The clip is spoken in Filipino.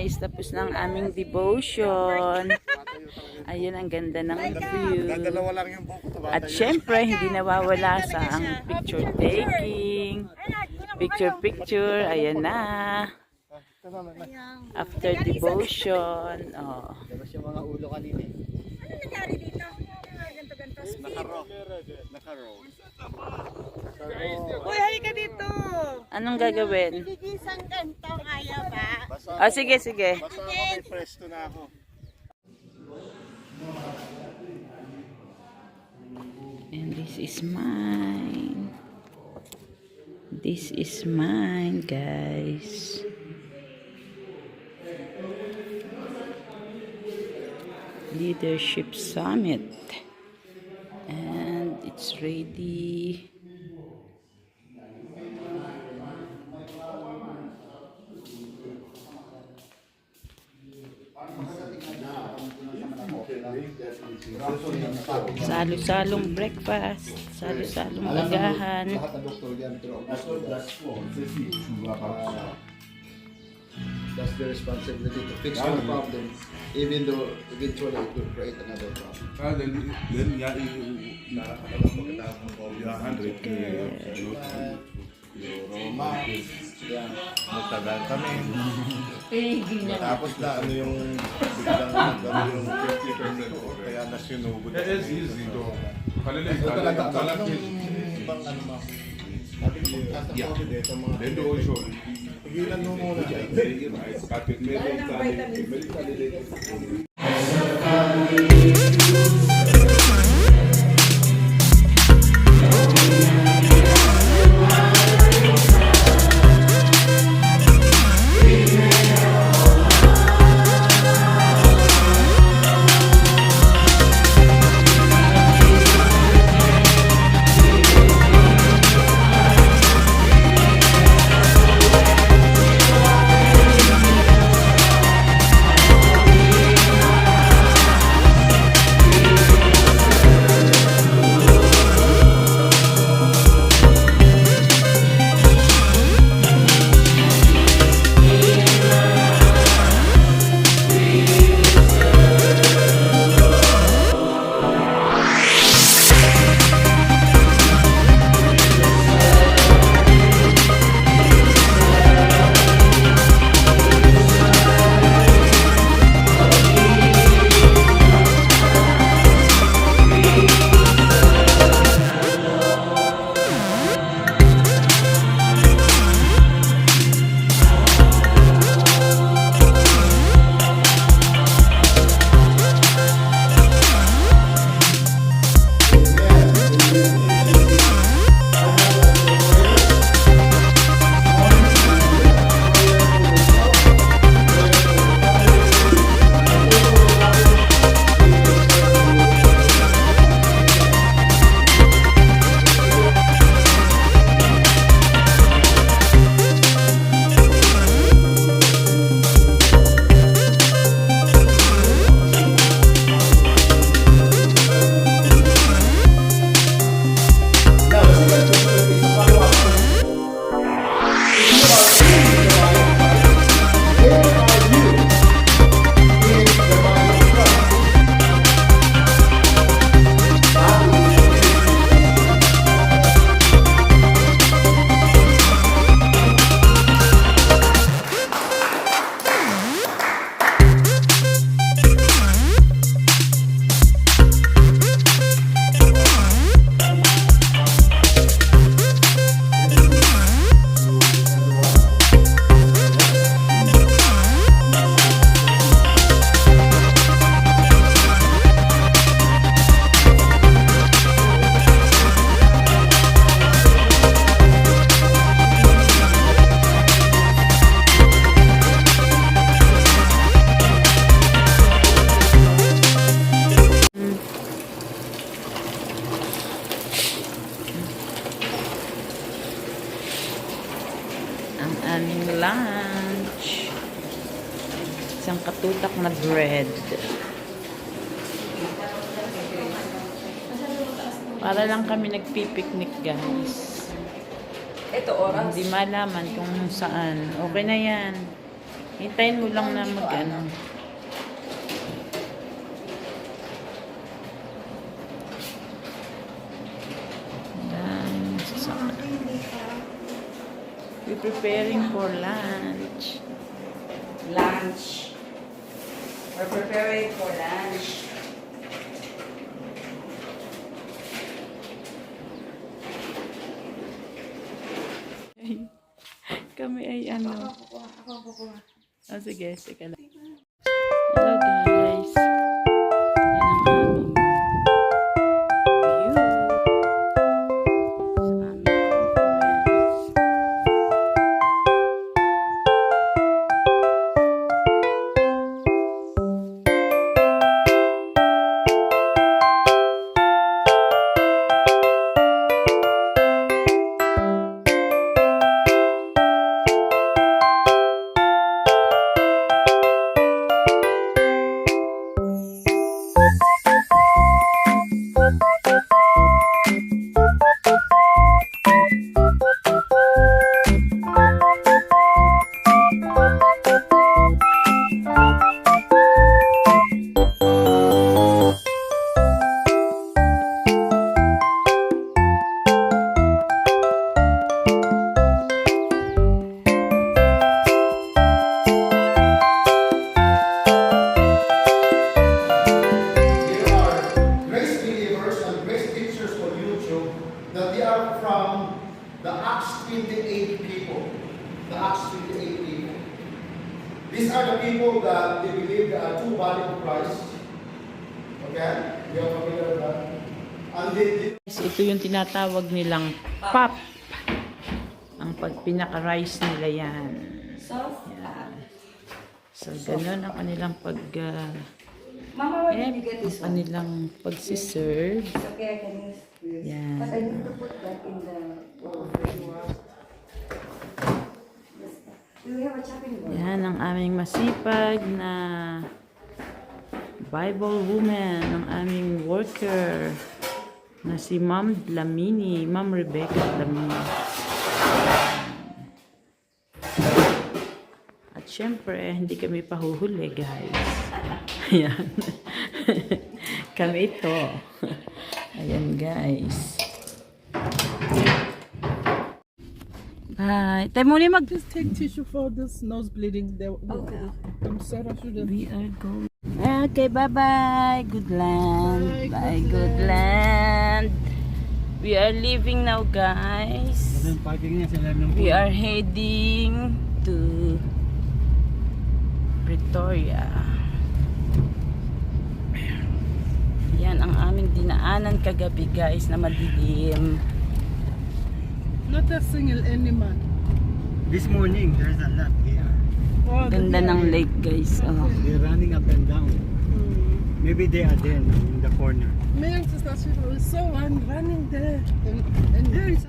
guys, tapos ng aming devotion. Ayun, ang ganda ng view. At syempre, hindi nawawala sa ang picture taking. Picture. Ayan na. After devotion. Oh. Labas yung mga ulo kanina eh. Ano nangyari dito? Ganto-ganto. Naka-roll. Uy, halika dito. Anong gagawin? Gigisang ganto, ayaw ba? Oh, sige. Basta ako may presto na ako. And this is mine. This is mine, guys. Leadership Summit. And it's ready. Salo-salong breakfast, salo-salong agahan. Lahat ng doktor yan, pero that's the responsibility to fix one problem, even though eventually it will create another problem. Then yeah, you 100 Roma, yan. magtagal kami. Tapos na ano yung biglang nagkaroon yung 50% kaya nasinugod. It is easy to. So talaga, anong ibang ano mo? Sabi ko, COVID ito mga... Then do also. Pigilan mo muna. Kapit medically. Ang aming lunch. Isang katutak na bread. Para lang kami nagpipiknik, guys. Ito oras. Hindi malaman kung saan. Okay na yan. Hintayin mo lang na mag-ano. Yan, sasakyan. We're preparing for lunch. Lunch. We're preparing for lunch. Kami ay ano. Oh, sige, sige lang. Hello guys. Yan ang aming view sa aming conference. There are grace believers and grace teachers on YouTube that they are from the Acts 28 people. The Acts 28 people. These are the people that they believe there are two bodies of Christ. Okay? You are familiar with that? And they Guys, ito yung tinatawag nilang pop. Ang pagpinaka-rice nila yan. Yan. So, ganun ang kanilang Mama, where did you get ang this one? kanilang pagsiserve. It's okay, I can use. Yan. But I need to put that in the bowl. Do we have a chopping board? Yan ang aming masipag na Bible woman, ang aming worker na si Ma'am Dlamini, Ma'am Rebecca Dlamini. At syempre, hindi kami pahuhuli, guys. Ayan. Kami ito. Ayan, guys. Bye. Tayo muna Just take tissue for this nose bleeding. There. Okay. I'm sorry, I shouldn't. We are going. Okay, bye-bye. Good land. Bye, good land. We are leaving now, guys. We are heading to Pretoria. Yan ang aming dinaanan kagabi, guys, na madilim. Not a single animal. This morning, there's a lot here. Oh, Ganda ng lake, guys. Oh. They're running up and down. Maybe they are there now in the corner. Me and Sister Shiva, we saw one running there, and there is